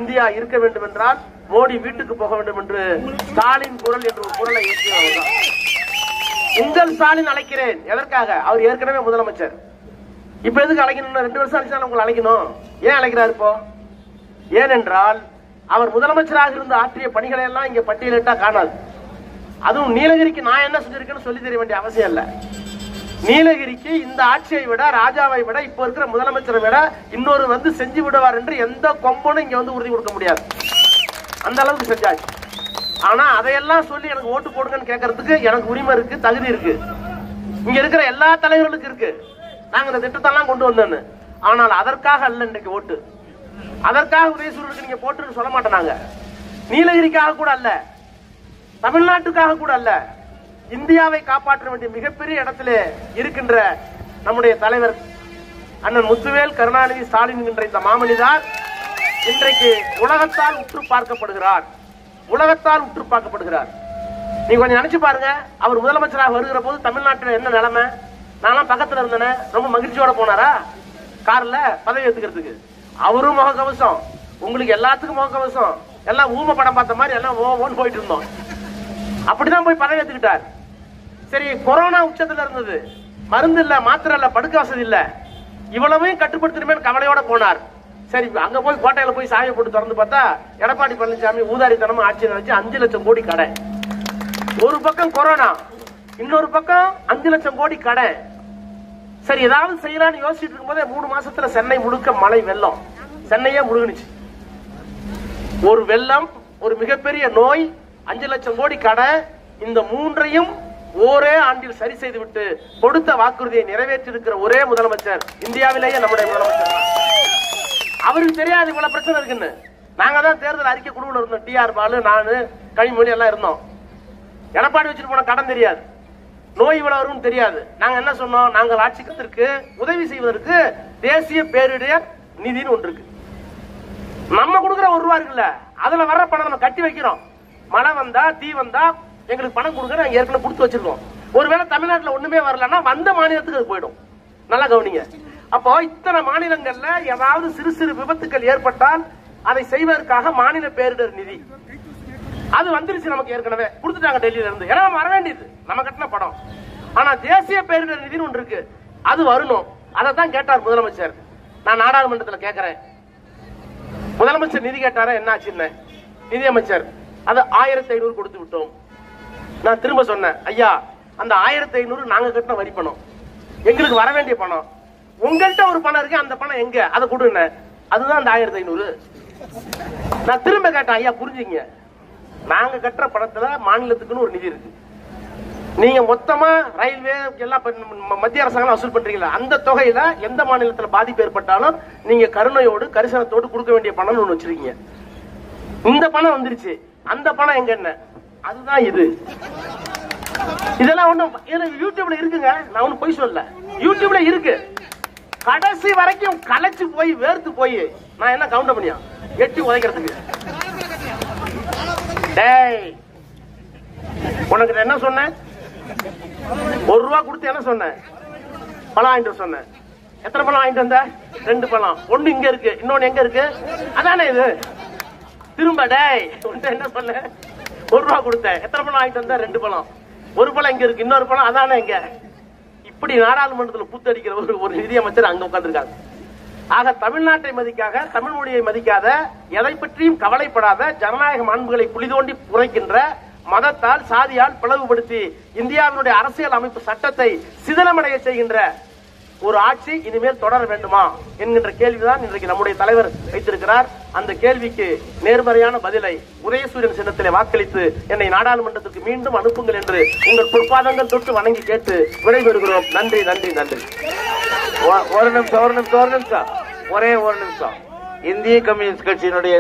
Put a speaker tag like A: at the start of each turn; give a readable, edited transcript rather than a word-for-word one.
A: India இருக்க வேண்டும் என்றால் மோடி வீட்டுக்கு போக வேண்டும் என்று ஸ்டாலின் குரல் என்ற ஒரு குரலை ஏற்றியவர். உங்கள் ஸ்டாலின் அழைக்கிறேன். எதற்காக? அவர் ஏற்கனவே முதலமைச்சர். இப்ப எதுக்கு அழைக்கணும்? 2 வருஷம் ஆச்சு உங்களை அழைக்கணும். ஏன் அழைக்கிறார் இப்போ? ஏனென்றால் அவர் முதலமைச்சராக இருந்து ஆற்றிய பணிகளை எல்லாம் இங்க பட்டியலிட்டா காணாது. அதுவும் நீலகிரிக்கு நான் என்ன செஞ்சிருக்கேன்னு சொல்லி தெரிய வேண்டிய அவசியம் இல்ல. நீலகிரிக்கு இந்த ஆட்சியை விட, ராஜாவை விட, இப்ப இருக்கிற முதலமைச்சரை விட இன்னொரு வந்து செஞ்சு விடுவார் என்று எந்த கொம்பனும் இங்க வந்து உறுதி கொடுக்க முடியாது. அந்த அளவுக்கு செஞ்சாச்சு. ஆனா அதையெல்லாம் சொல்லி எனக்கு ஓட்டு போடுங்கன்னு கேட்கறதுக்கு எனக்கு உரிமை இருக்கு, தகுதி இருக்கு. இங்க இருக்கிற எல்லா தலைவர்களுக்கும் இருக்கு. நாங்க இந்த திட்டத்தெல்லாம் கொண்டு வந்தோன்னு. ஆனால் அதற்காக அல்ல இன்றைக்கு ஓட்டு. அதற்காக உதயசூரனுக்கு நீங்க போட்டுன்னு சொல்ல மாட்டேனாங்க. நீலகிரிக்காக கூட அல்ல, தமிழ்நாட்டுக்காக கூட அல்ல, இந்தியாவை காப்பாற்ற வேண்டிய மிகப்பெரிய இடத்திலே இருக்கின்ற நம்முடைய தலைவர் அண்ணன் முத்துவேல் கருணாநிதி ஸ்டாலின் என்கின்ற இந்த மாமனிதர் இன்றைக்கு உலகத்தால் உற்று பார்க்கப்படுகிறார். உலகத்தால் உற்று பார்க்கப்படுகிறார். நீங்க கொஞ்சம் நினைச்சு பாருங்க. அவர் முதலமைச்சராக வருகிற போது தமிழ்நாட்டில் என்ன நிலைமை? நான் பக்கத்துல இருந்தேனே, ரொம்ப மகிழ்ச்சியோட போனாரா கார்ல பதவி ஏத்துக்கிறதுக்கு? அவரும் முகக்கவசம், உங்களுக்கு எல்லாத்துக்கும் முகக்கவசம், எல்லாம் ஊம படம் பார்த்த மாதிரி எல்லாம் ஓன் போயிட்டு இருந்தோம். அப்படிதான் போய் பதவி ஏத்துக்கிட்டார். சரி, கொரோனா உச்சத்துல இருந்தது, மருந்து இல்ல, மாத்திரை இல்ல, படுக்க வசதி இல்ல, இவ்வளவையும் கட்டுப்படுத்தணுமே கவலையோட போனார். சரி, அங்க போய் கோட்டையில போய் சாயை போட்டு திறந்து பார்த்தா எடப்பாடி பழனிசாமி ஊதாரித்தனமா ஆட்சி நினைச்சு 5 லட்சம் கோடி கடை. ஒரு பக்கம் கொரோனா, இன்னொரு பக்கம் 5 லட்சம் கோடி கடை. சரி, ஏதாவது செய்யலாம்னு யோசிச்சுட்டு இருக்கும்போதே 3 மாசத்துல சென்னை முழுக்க மழை வெள்ளம், சென்னையே முழுகுனுச்சு. ஒரு வெள்ளம், ஒரு மிகப்பெரிய நோய், 5 லட்சம் கோடி கடை, இந்த 3ஐயும் ஒரே ஆண்டில் சரி செய்து விட்டு கொடுத்த வாக்குறுதியை நிறைவேற்றி இருக்கிற ஒரே முதலமைச்சர் இந்தியாவிலேயே நம்முடைய முதலமைச்சர். அவருக்கு தெரியாது இவ்வளவு பிரச்சனை இருக்குன்னு. நாங்க தான் தேர்தல் அறிக்கை குழுவில் இருந்தோம். டிஆர் பாலு, நானு, கனிமொழி எல்லாம் இருந்தோம். எடப்பாடி வச்சுட்டு போன கடன் தெரியாது, நோய் இவ்வளவு வரும்னு தெரியாது. நாங்க என்ன சொன்னோம்? நாங்கள் ஆட்சிக்கு உதவி செய்வதற்கு தேசிய பேரிடர் நிதினு ஒன்று இருக்கு. நம்ம கொடுக்கிற ₹1 இருக்குல்ல, அதுல வர்ற பணம் நம்ம கட்டி வைக்கிறோம். மழை வந்தா, தீ வந்தா எங்களுக்கு பணம் கொடுக்க நாங்க ஏற்கனவே கொடுத்து வச்சிருக்கோம். ஒருவேளை தமிழ்நாட்டில் ஒண்ணுமே வரலன்னா வந்த மாநிலத்துக்கு அது போயிடும். நல்லா கவனிங்க. அப்போ இத்தனை மாநிலங்கள்ல ஏதாவது சிறு சிறு விபத்துக்கள் ஏற்பட்டால் அதை செய்வதற்காக மாநில பேரிடர் நிதி அது வந்துருச்சு. நமக்கு ஏற்கனவே கொடுத்துட்டாங்க டெல்லியில இருந்து. ஏன்னா வர வேண்டியது நம்ம கட்டின படம். ஆனா தேசிய பேரிடர் நிதினு ஒன்று இருக்கு, அது வரணும். அதை தான் கேட்டார் முதலமைச்சர். நான் நாடாளுமன்றத்தில் கேட்கிறேன், முதலமைச்சர் நிதி கேட்டாரா, என்ன ஆச்சுன்னு. நிதியமைச்சர் அது 1500 கொடுத்து விட்டோம். நான் திரும்ப சொன்னேன், ஐயா அந்த 1500 நாங்க கட்டின வரி பணம், எங்களுக்கு வர வேண்டிய பணம். உங்கள்கிட்ட ஒரு பணம் இருக்கு, அந்த பணம் எங்க, அதை கொடுங்க. அதுதான் அந்த 1500. நான் திரும்ப கேட்டேன், ஐயா புரிஞ்சுங்க, நாங்க கட்டுற பணத்துல மாநிலத்துக்குன்னு ஒரு நிதி இருக்கு. நீங்க மொத்தமா ரயில்வே எல்லாம் மத்திய அரசாங்கம் வசூல் பண்றீங்களா, அந்த தொகையில எந்த மாநிலத்தில் பாதிப்பு ஏற்பட்டாலும் நீங்க கருணையோடு கரிசனத்தோடு கொடுக்க வேண்டிய பணம் ஒண்ணு வச்சிருக்கீங்க. இந்த பணம் வந்துருச்சு, அந்த பணம் எங்க என்ன, அதுதான் இது. இதெல்லாம் ஒண்ணும் யூடியூப்ல இருக்குங்க, நான் ஒன்னும் போய் சொல்ல, யூடியூப்ல இருக்கு. கடைசி வரைக்கும் களைச்சு போய் வேர்த்து போய் நான் என்ன கவுண்ட் பண்ணியா எட்டி உதைக்கிறதுக்கு. டேய், உனக்கு என்ன சொன்னேன்? ₹1 கொடுத்து என்ன சொன்னேன்? பழம் வாங்கிட்டு சொன்னேன். எத்தனை பழம் வாங்கிட்டு வந்த? 2 பழம். ஒண்ணு இங்க இருக்கு, இன்னொன்னு எங்க இருக்கு? அதானே இது. திரும்ப டேய் என்ன சொன்ன? ₹1 கொடுத்தேன். எத்தனை பழம் வாங்கிட்டு வந்த? 2 பழம். ஒரு பழம் இங்க இருக்கு, இன்னொரு பழம் அதானே இங்க. இப்படி நாடாளுமன்றத்தில் புத்தடிக்கிற ஒரு நிதியமைச்சர் அங்க உட்கார்ந்துருக்காங்க. ஆக தமிழ்நாட்டை மதிக்காக, தமிழ் மொழியை மதிக்காத, எதை பற்றியும் கவலைப்படாத, ஜனநாயக மாண்புகளை குளிதோண்டி புரைக்கின்ற, மதத்தால் சாதியால் பிளவுபடுத்தி இந்தியாவினுடைய அரசியல் அமைப்பு சட்டத்தை சிதலமடைய செய்கின்ற ஒரு ஆட்சி இனிமேல் தொடர வேண்டுமா என்கின்ற கேள்விதான் இன்றைக்கு நம்முடைய தலைவர் வைத்திருக்கிறார். அந்த கேள்விக்கு நேர்மறையான பதிலை உதயசூரியன் சின்னத்திலே வாக்களித்து என்னை நாடாளுமன்றத்திற்கு மீண்டும் அனுப்புங்கள் என்று உங்கள் பொற்பாதங்கள் தொட்டு வணங்கி கேட்டு விடைபெறுகிறோம். நன்றி நன்றி நன்றி.
B: ஒரு நிமிஷம் ஒரே ஒரு நிமிஷம். இந்திய கம்யூனிஸ்ட் கட்சியினுடைய